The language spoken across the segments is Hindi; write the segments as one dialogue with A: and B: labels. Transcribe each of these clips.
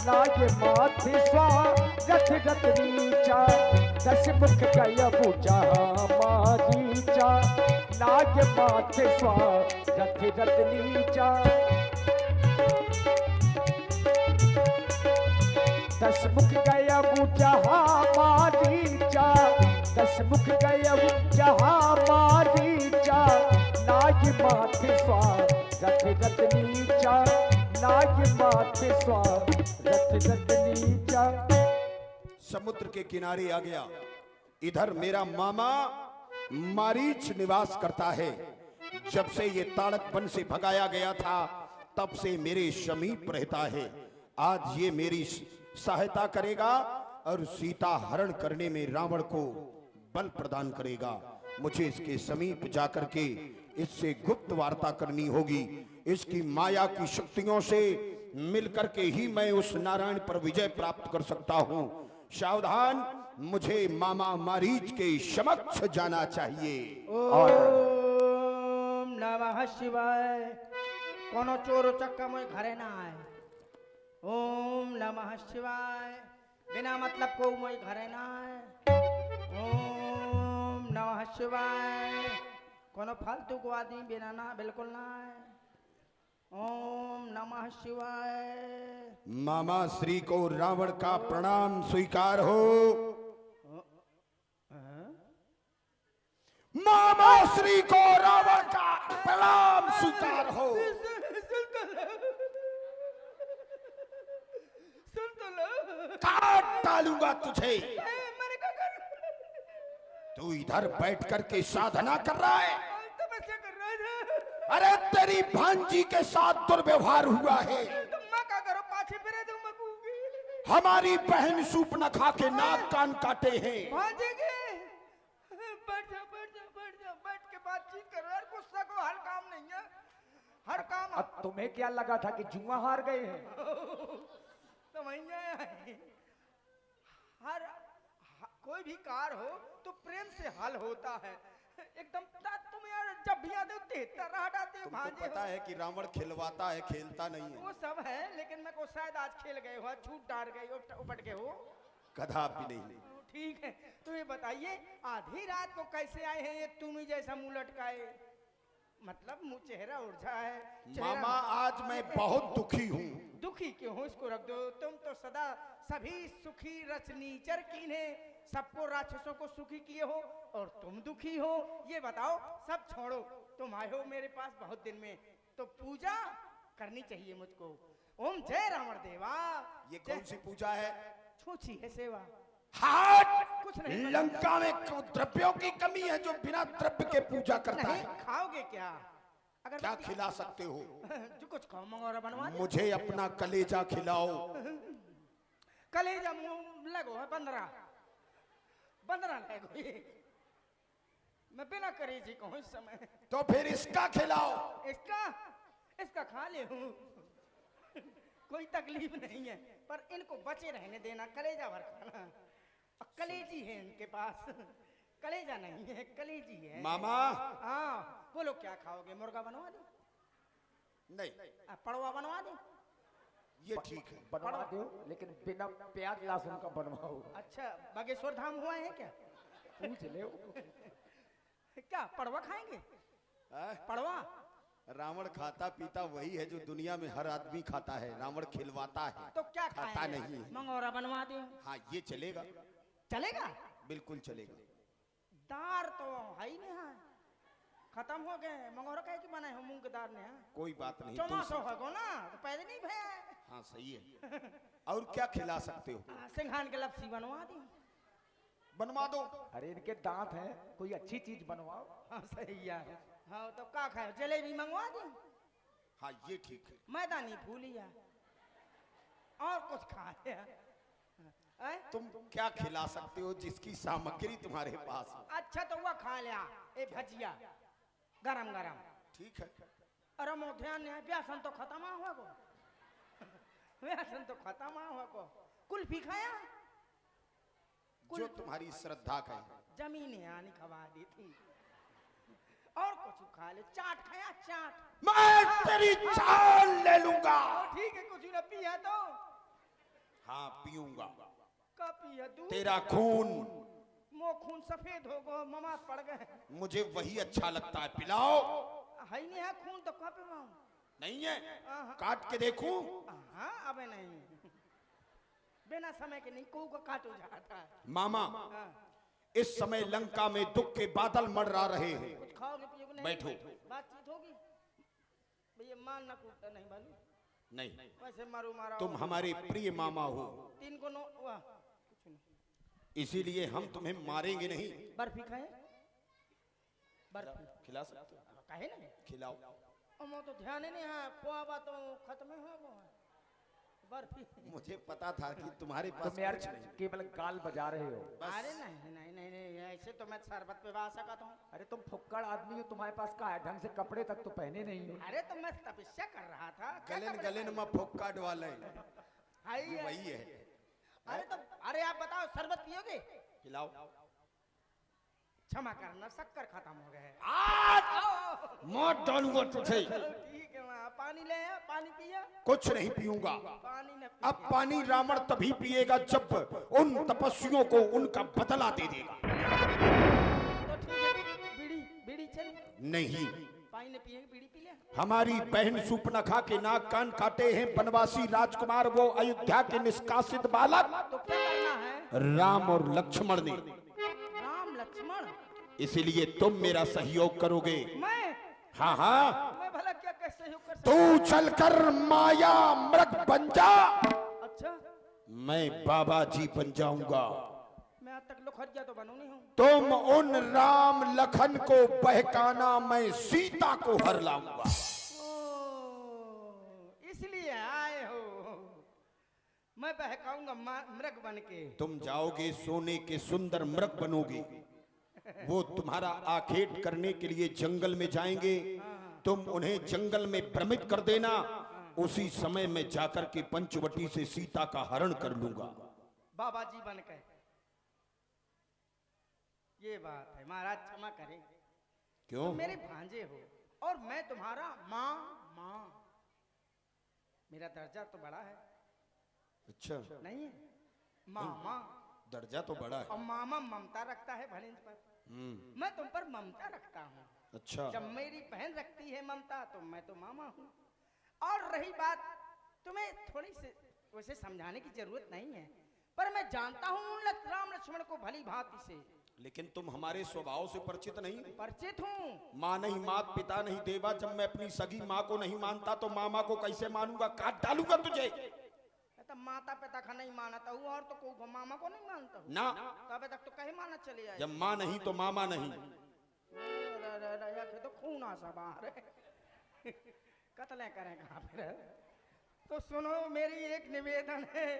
A: लागे माथे स्वागत रत नीचा, दस मुख गय पूजा मारीचा, लागे माथे स्वागत रत नीचा, दस मुख गय पूजा मारीचा, दस मुख गय पूजा मारीचा, लागे माथे स्वागत रत नीचा, लागे माथे स्वागत रत नीचा।
B: समुद्र के किनारे आ गया। इधर मेरा मामा मारीच निवास करता है। जब से ये ताड़क वन से भगाया गया था तब से मेरे समीप रहता है। आज ये मेरी सहायता करेगा और सीता हरण करने में रावण को बल प्रदान करेगा। मुझे इसके समीप जाकर के इससे गुप्त वार्ता करनी होगी। इसकी माया की शक्तियों से मिलकर के ही मैं उस नारायण पर विजय प्राप्त कर सकता हूं। सावधान, मुझे मामा मारीच के समक्ष जाना चाहिए।
C: ओम नमः शिवाय। कोनो चोर चक्का मोय घरे ना आए। ओम नमः शिवाय। बिना मतलब को मोय घरे ना आए। ओम नमः शिवाय। कोनो फालतू को आदमी बिना ना बिल्कुल ना आए। ओम नमः शिवाय।
B: मामा श्री को रावण का प्रणाम स्वीकार हो। मामा श्री को रावण का प्रणाम स्वीकार हो। काट डालूंगा तुझे। तू इधर बैठ करके साधना कर रहा है। अरे तेरी भांजी के साथ दुर्व्यवहार हुआ है। हमारी बहन सूप न खा के नाक कान काटे हैं।
C: बैठ के बातचीत कर रहा है। गुस्सा को हर काम नहीं है। हर काम
A: अब तुम्हें क्या लगा था कि जुआ हार गए हैं?
C: तो हर कोई भी कार हो तो प्रेम से हल होता है। एकदम तुम यार जब भी आते हो तेज हटाते हो।
B: तुमको पता है कि रावण खिलवाता है, खेलता नहीं है।
C: वो सब है, लेकिन मैं को शायद आज खेल गए हो, झूठ डाल गए हो, उपट गए हो।
B: कदापि नहीं।
C: ठीक है, तो ये बताइए आधी रात को कैसे आए हैं? ये तुम ही जैसा मुंह लटकाए, मतलब मुंह चेहरा उलझा है।
B: मामा आज मैं बहुत दुखी हूँ।
C: दुखी क्यों हो? इसको रख दो। तुम तो सदा सभी सुखी रचनीचर कीन्हे, सबको राक्षसों को सुखी किए हो और तुम दुखी हो। ये बताओ, सब छोड़ो, तुम आए हो मेरे पास बहुत दिन में, तो पूजा करनी चाहिए मुझको। ओम जय रावण देवा।
B: ये कौन सी पूजा है?
C: छूछी है सेवा।
B: हाथ
C: कुछ नहीं।
B: लंका में द्रव्यों की कमी है जो बिना द्रव्य के पूजा करता है।
C: खाओगे क्या? अगर
B: क्या खिला सकते हो?
C: जो कुछ खाओ, मंगोरा बनवा दे।
B: मुझे अपना कलेजा खिलाओ।
C: कलेजा लगो है 15 लगो ये। मैं बिना कलेजी कहूँ इस समय।
B: तो फिर इसका खिलाओ।
C: इसका खा ले हूँ। कोई तकलीफ नहीं है, पर इनको बचे रहने देना, कलेजा भर खाना। कलेजी है इनके पास, कलेजा नहीं है, कलेजी है।
B: मामा।
C: हाँ बोलो, क्या खाओगे? मुर्गा बनवा दो?
B: नहीं।
C: पड़वा बनवा दो?
B: ये ठीक है।
A: बनवा दो, लेकिन बिना प्याज लहसुन का बनवाओ।
C: अच्छा, बागेश्वर धाम हुआ है क्या?
A: पूछ ले।
C: क्या पड़वा खाएंगे? पड़वा
B: रावण खाता पीता वही है जो दुनिया में हर आदमी खाता है। रावण खिलवाता है,
C: तो क्या
B: खाता नहीं।
C: मंगोरा बनवा दो?
B: हाँ ये चलेगा।
C: चलेगा?
B: बिल्कुल चलेगा।
C: दार तो है ही नहीं है, खत्म हो गए। मंगोरा कहे कि बनाए हो मूंग के दार ने?
B: कोई बात नहीं।
C: चौमासो है ना, तो पहले नहीं भे।
B: हाँ सही है। और क्या खिला सकते हो?
C: सिंघान के लपसी बनवा दी?
B: बनवा दो।
A: अरे इनके दांत हैं, कोई अच्छी चीज बनवाओ।
C: हाँ सही है। हाँ तो क्या खाए? जलेबी मंगवा दी?
B: हाँ ये ठीक है।
C: मैदानी फूलिया और कुछ खाए?
B: तुम क्या खिला सकते हो जिसकी सामग्री तुम्हारे पास हो?
C: अच्छा तो वह खा लिया, ए भजिया गरम गरम।
B: ठीक है।
C: अरे मो ध्यान नहीं, व्यासन तो खत्म हुआ को। व्यासन तो खत्म हुआ को। कुल्फी खाया?
B: जो तुम्हारी श्रद्धा का है।
C: जमीन आनी खवा दी थी। और कुछ खा ले। चाट खाया? चाट
B: मैं तेरी जान ले लूंगा।
C: ठीक है, कुछ न पिया तो
B: हाँ पीऊंगा।
C: का पिया दूध?
B: तेरा खून।
C: मो खून सफेद हो गो, ममात पड़ गए।
B: मुझे वही अच्छा लगता है, पिलाओ।
C: है नहीं है खून तो कहाँ पे पाऊं?
B: नहीं है?
C: हाँ।
B: काट के देखूं?
C: हाँ अबे नहीं, बिना समय के नहीं को काटो जाता है।
B: मामा,
C: हाँ।
B: इस समय लंका में दुख के बादल मंडरा रहे हैं।
C: कुछ खाओगे पियोगे नहीं?
B: बैठो।
C: बातचीत होगी भैया, मारना कूटना नहीं मालूम।
B: नहीं,
C: वैसे मारो मारा
B: तुम हमारे प्रिय मामा हो,
C: 3 को 9 वाह कुछ नहीं।
B: इसीलिए हम तुम्हें मारेंगे नहीं।
C: बर्फी खाए? बर्फी
B: खिला सकते हो?
C: कहे ना
B: खिलाओ।
C: हम तो ध्यान ही नहीं है, पोआ बात खत्म हो वो है बर्फी।
B: मुझे पता था कि तुम्हारे पास
A: तुम यार
B: कुछ नहीं।
A: केवल गाल बजा रहे हो।
C: अरे नहीं नहीं नहीं नहीं, ऐसे तो मैं शरबत पे बा सकता हूँ।
A: अरे तुम फुक्कड़ आदमी हो, तुम्हारे पास का है, ढंग से कपड़े तक तो पहने नहीं हो।
C: अरे तो मैं तपस्या कर रहा था। क्या
B: गले
C: कपड़े
B: गले
C: पहने?
B: में फुक्का डवाले
C: है ही है।
B: वही है।
C: अरे तो अरे आप बताओ शरबत पियोगे?
B: खिलाओ।
C: क्षमा करना, शक्कर खत्म हो गए।
B: मौत डालूंगा तुझे।
C: चलो ठीक है, वहाँ पानी ले आया, पानी पिया?
B: कुछ नहीं पीऊंगा।
C: पानी न
B: अब पानी रावण तभी पिएगा जब उन तपस्वियों को उनका बदला दे देगा।
C: तो ठीक है, बीड़ी बीड़ी चली।
B: नहीं,
C: पानी ने पिए, बीड़ी पी ले।
B: हमारी बहन सूर्पनखा के नाक कान काटे हैं बनवासी राजकुमार, वो अयोध्या के निष्कासित बालक
C: तो क्या करना है?
B: राम और लक्ष्मण ने।
C: राम लक्ष्मण?
B: इसीलिए तुम मेरा सहयोग करोगे।
C: मैं
B: हाँ हाँ,
C: मैं भला क्या कैसे सहयोग कर सकता?
B: तू चलकर माया मृग बन जा,
C: अच्छा,
B: मैं बाबा जी बन जाऊंगा।
C: मैं आज तक लोखरिया तो बनू नहीं हूँ।
B: तुम उन राम लखन को बहकाना, मैं सीता को हर लाऊंगा।
C: इसलिए आए हो। मैं बहकाऊंगा मृग बन के।
B: तुम जाओगे सोने के सुंदर मृग बनोगे, वो तुम्हारा आखेट करने के लिए जंगल में जाएंगे, तुम उन्हें जंगल में भ्रमित कर देना, उसी समय में जाकर के पंचवटी से सीता का हरण कर लूंगा।
C: बाबा जी बन के। ये बात है महाराज, क्षमा करें।
B: क्यों?
C: तुम मेरे भांजे हो और मैं तुम्हारा माँ माँ। मेरा दर्जा तो बड़ा है।
B: अच्छा,
C: नहीं है? मामा।
B: दर्जा तो बड़ा है।
C: और मामा ममता रखता है भनिंज पर। मैं तुम पर ममता रखता हूँ।
B: अच्छा,
C: जब मेरी बहन रखती है ममता तो मैं तो मामा हूँ। और रही बात, तुम्हें थोड़ी सी वैसे समझाने की जरूरत नहीं है, पर मैं जानता हूँ राम लक्ष्मण को भली भांति से।
B: लेकिन तुम हमारे स्वभाव से परिचित नहीं।
C: परिचित हूँ।
B: माँ नहीं मात, पिता नहीं देवा, जब मैं अपनी सगी माँ को नहीं मानता तो मामा को कैसे मानूंगा? काट डालूंगा तुझे।
C: तो माता पिता का नहीं मानता हूँ और तो को मामा को नहीं मानता हूँ
B: ना,
C: तो अबे तक तो कहीं माना चले आए।
B: जब माँ नहीं तो मामा नहीं।
C: तो खून आसा बाहर कत्ले करें कहाँ फिर। तो सुनो, मेरी एक निवेदन है,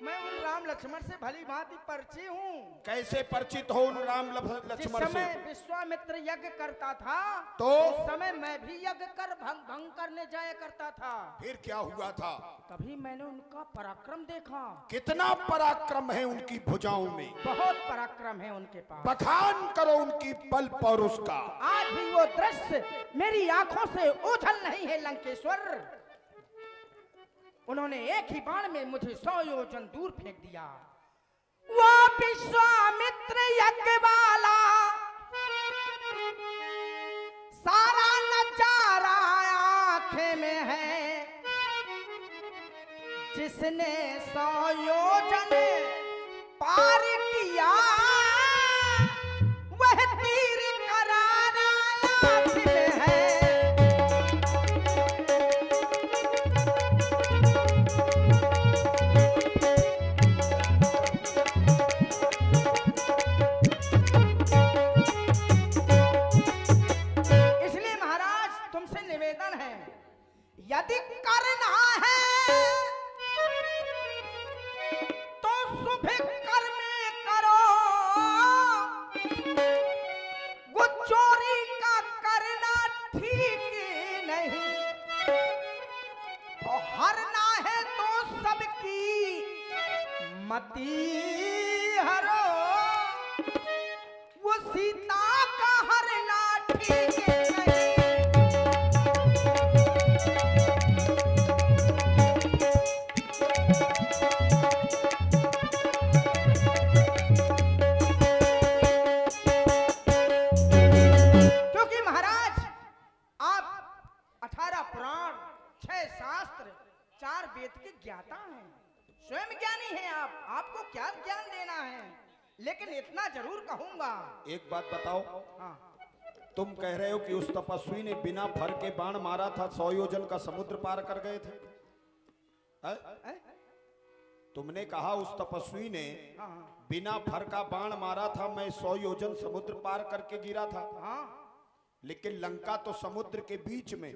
C: मैं उन राम लक्ष्मण से भली भांति परिचित हूँ।
B: कैसे परिचित हो उन राम
C: जिस
B: लक्ष्मण से?
C: समय विश्वामित्र यज्ञ करता था
B: तो
C: उस समय मैं भी यज्ञ कर भंग करने जाया करता था।
B: फिर क्या हुआ था?
C: तभी मैंने उनका पराक्रम देखा।
B: कितना पराक्रम है उनकी भुजाओं में,
C: बहुत पराक्रम है उनके पास।
B: बखान करो उनकी बल पौरुष का।
C: आज भी वो दृश्य मेरी आंखों से ओझल नहीं है लंकेश्वर। उन्होंने एक ही बाण में मुझे 100 योजन दूर फेंक दिया। वो विश्वामित्र यज्ञ वाला सारा नजारा आंखें में है, जिसने 100 योजन पार किया वह तीर करारा आँख में है। यदि करना है तो शुभ कर्म करो, वो चोरी का करना ठीक नहीं। और हरना है तो सबकी मति हरो, वो सीता का हरना ठीक नहीं। ज्ञाता हैं, स्वयं ज्ञानी हैं आप, आपको क्या ज्ञान देना है, लेकिन इतना जरूर कहूंगा।
B: एक बात बताओ,
C: हाँ,
B: तुम कह रहे हो कि उस तपस्वी ने बिना फर के बाण मारा था, 100 योजन का समुद्र पार कर गए थे?
C: है?
B: तुमने कहा उस तपस्वी ने
C: हाँ, हाँ,
B: बिना फर का बाण मारा था, मैं 100 योजन समुद्र पार करके गिरा था।
C: हाँ,
B: लेकिन लंका तो समुद्र के बीच में,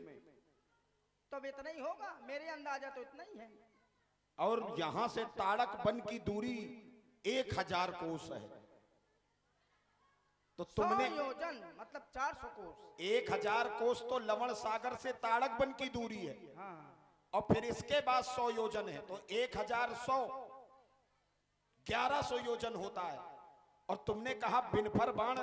C: तो इतना ही होगा, मेरे अंदाजा तो इतना ही है।
B: और यहां से ताड़क वन की दूरी 1000 कोस है। तो
C: 100
B: तुमने
C: योजन मतलब 400 कोस।
B: 1000 कोस तो लवण सागर से ताड़क वन की दूरी है,
C: हाँ,
B: और फिर इसके बाद 100 योजन है, तो 1100 1100 योजन होता है। और तुमने कहा बिनफर बाण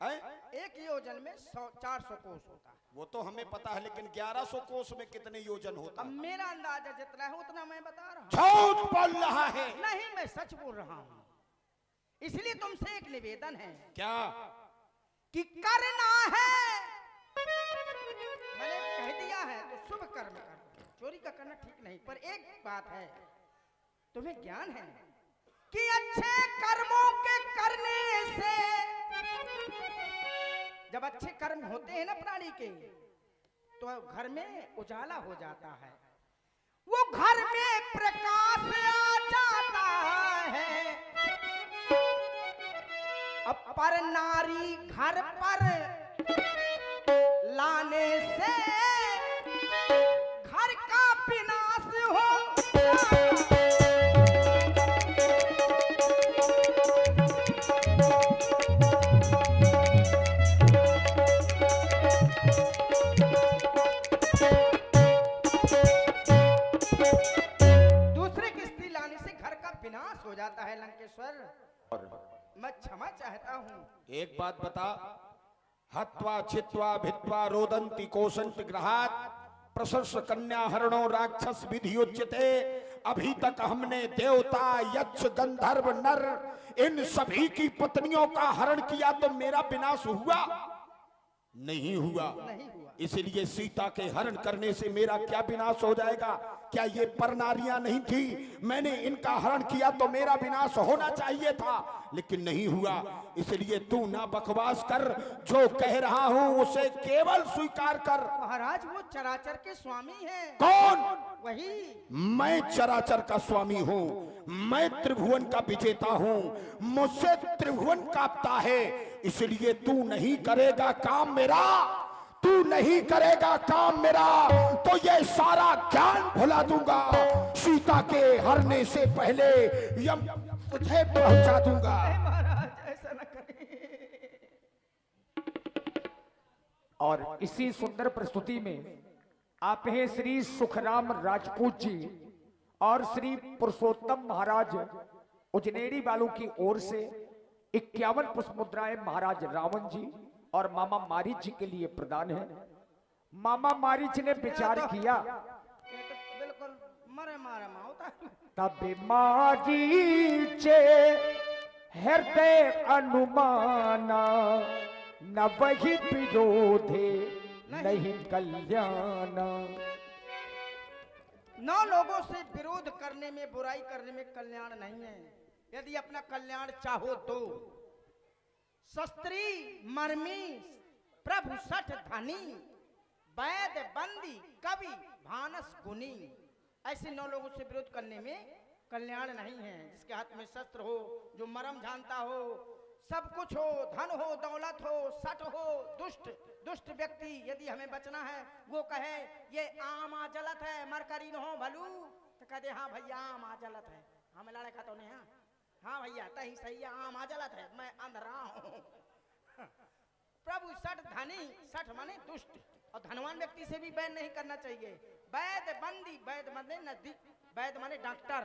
B: है,
C: एक योजन में 400 कोस होता है।
B: वो तो हमें पता है, लेकिन 1100 कोस में कितने योजन होता
C: अब
B: है?
C: मेरा अंदाजा जितना है उतना मैं बता रहा हूँ।
B: झूठ बोल रहा है।
C: नहीं, मैं सच बोल रहा हूँ। इसलिए तुमसे एक निवेदन है
B: क्या?
C: कि करना है, मैंने कह दिया है तो शुभ कर्म कर, चोरी का करना ठीक नहीं। पर एक बात है, तुम्हें ज्ञान है कि अच्छे कर्मों के करने से, जब अच्छे कर्म होते हैं ना प्राणी के, तो घर में उजाला हो जाता है, वो घर में प्रकाश आ जाता है। अब पर नारी घर पर लाने से घर का विनाश हो। दूसरे की स्त्री लाने से घर का विनाश हो जाता है लंकेश्वर। मैं क्षमा चाहता हूँ।
B: एक बात बता, हत्वा छित्वा भित्वा रोदंती कोशंत ग्रहात प्रशंस कन्या हरणो राक्षस विधियोच्यते। अभी तक हमने देवता यक्ष गंधर्व नर इन सभी की पत्नियों का हरण किया, तो मेरा विनाश हुआ? नहीं हुआ।
C: नहीं हुआ।
B: इसलिए सीता के हरण करने से मेरा क्या विनाश हो जाएगा? क्या ये परनारियां नहीं थी? मैंने इनका हरण किया तो मेरा विनाश होना चाहिए था, लेकिन नहीं हुआ। इसलिए तू ना बकवास कर, जो कह रहा हूं उसे केवल स्वीकार कर।
C: महाराज वो चराचर के स्वामी हैं।
B: कौन?
C: वही।
B: मैं चराचर का स्वामी हूँ, मैं त्रिभुवन का विजेता हूँ, मुझसे त्रिभुवन कांपता है। इसलिए तू नहीं करेगा काम मेरा, तू नहीं करेगा काम मेरा, तो ये सारा ज्ञान भुला दूंगा। सीता के हरने से पहले यम तुझे पहुंचा दूंगा।
C: महाराज ऐसा न करें।
A: और इसी सुंदर प्रस्तुति में आप हैं श्री सुखराम राजपूत जी और श्री पुरुषोत्तम महाराज उजनेरी वालों की ओर से 51 पुष्प मुद्राएं महाराज रावण जी और मामा मारीच जी के लिए प्रदान है। मामा मारीच ने विचार किया,
C: ये तो बिल्कुल मरे मारे होता है।
A: तब मारीचे हृदय अनुमाना, न वही विरोधे नहीं कल्याण।
C: 9 लोगों से विरोध करने में, बुराई करने में कल्याण नहीं है। यदि अपना कल्याण चाहो तो शस्त्री मर्मी प्रभु सठ धनी वैद बंदी कवि भानस गुनी, ऐसे 9 लोगों से विरोध करने में कल्याण नहीं है। जिसके हाथ में शस्त्र हो, जो मरम जानता हो, सब कुछ हो, धन हो, दौलत हो, सट हो, दुष्ट व्यक्ति यदि हमें बचना है, वो कहे ये आम आजलत है, मरकरी न हो भलू, तो कहते हाँ भैया आम आजलत है, हमें लड़े का तो नहीं। हाँ भैया तही सही है, आम आजलत है, मैं अंधरा हूँ। प्रभु सठ धनी, सठ माने दुष्ट, और धनवान व्यक्ति से भी बैर नहीं करना चाहिए। वैद बंदी, वैद माने नजदीक, वैद माने डॉक्टर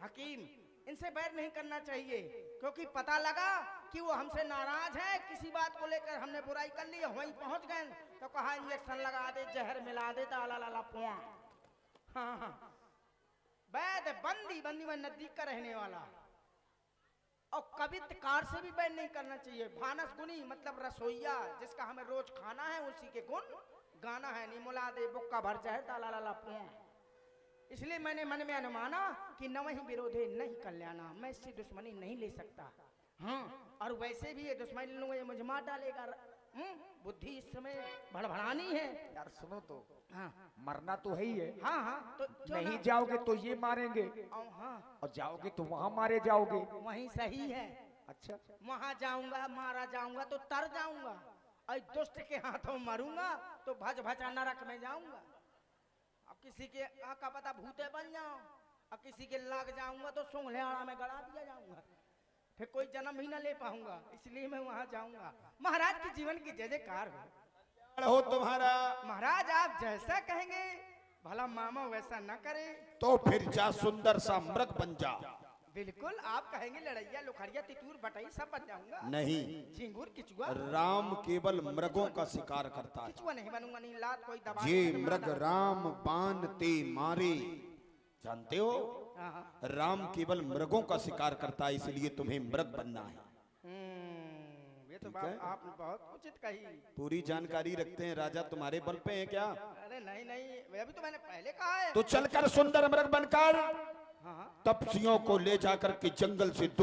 C: हकीम, इनसे बैर नहीं करना चाहिए। क्योंकि पता लगा कि वो हमसे नाराज है, किसी बात को लेकर हमने बुराई कर ली, वहीं पहुंच गए तो कहा इंजेक्शन लगा दे, जहर मिला दे, ताला लाला पुआ। हाँ, वैद बंदी, बंदी में नजदीक का रहने वाला। और कवित्रकार से भी बैर नहीं करना चाहिए। भानस गुनी मतलब रसोईया, जिसका हमें रोज खाना है, उसी के गुण गाना है। निमुला दे बुक्का भर जाए, ताला लाला पुआ। इसलिए मैंने मन में अनुमाना कि न वही विरोधे नहीं कल्याणा, मैं इससे दुश्मनी नहीं ले सकता। हाँ, और वैसे भी ये दुश्मनी लूंगा ये मुझे मार डालेगा। बुद्धि इस समय भड़भड़ानी है।
A: यार सुनो तो,
C: हाँ
A: मरना तो है ही है।
C: हाँ हाँ, तो क्यों
A: नहीं
C: ना?
A: जाओगे तो ये मारेंगे,
C: हाँ,
A: और जाओगे तो वहां मारे जाओगे।
C: वही सही है।
A: अच्छा,
C: वहां जाऊंगा, मारा जाऊंगा तो तर जाऊंगा, और दुष्ट के हाथों मरूंगा तो भज भचा नरक में जाऊंगा। अब किसी के का पता भूते बन जाऊं, और किसी के लग जाऊंगा तो सुंघलेहाड़ा में गड़ा दिया जाऊंगा, फिर कोई जन्म ही ना ले पाऊंगा। इसलिए मैं वहां जाऊंगा। महाराज के जीवन की जय जयकार हो।
B: हो तुम्हारा।
C: महाराज आप जैसा कहेंगे, भला मामा वैसा न करे।
B: तो फिर जा सुंदर सा मृग बन जा।
C: बिल्कुल, आप कहेंगे लड़ैया लुखड़िया तितूर बटई सब बन जाऊंगा।
B: नहीं,
C: झिंगुर किचुआ।
B: राम केवल मृगों का शिकार करता है।
C: किचुआ नहीं बनूंगा, नहीं लात कोई दबा
B: ये
C: के
B: मृग
C: मार
B: राम बाण ते मारे, जानते हो?
C: डाल। हाँ, हाँ।
B: राम केवल मृगों का शिकार करता है, इसलिए तुम्हें मृग बनना है।
C: ये तो
B: ठीक
C: बात
B: है।
C: आपने बहुत उचित कही।
B: पूरी जानकारी रखते हैं राजा, तुम्हारे बल पे है क्या?
C: अरे नहीं नहीं, अभी तो मैंने पहले कहा है।
B: तो चलकर सुंदर मृग बनकर
C: हाँ हाँ।
B: तपस्वियों को ले जाकर के जंगल से दूर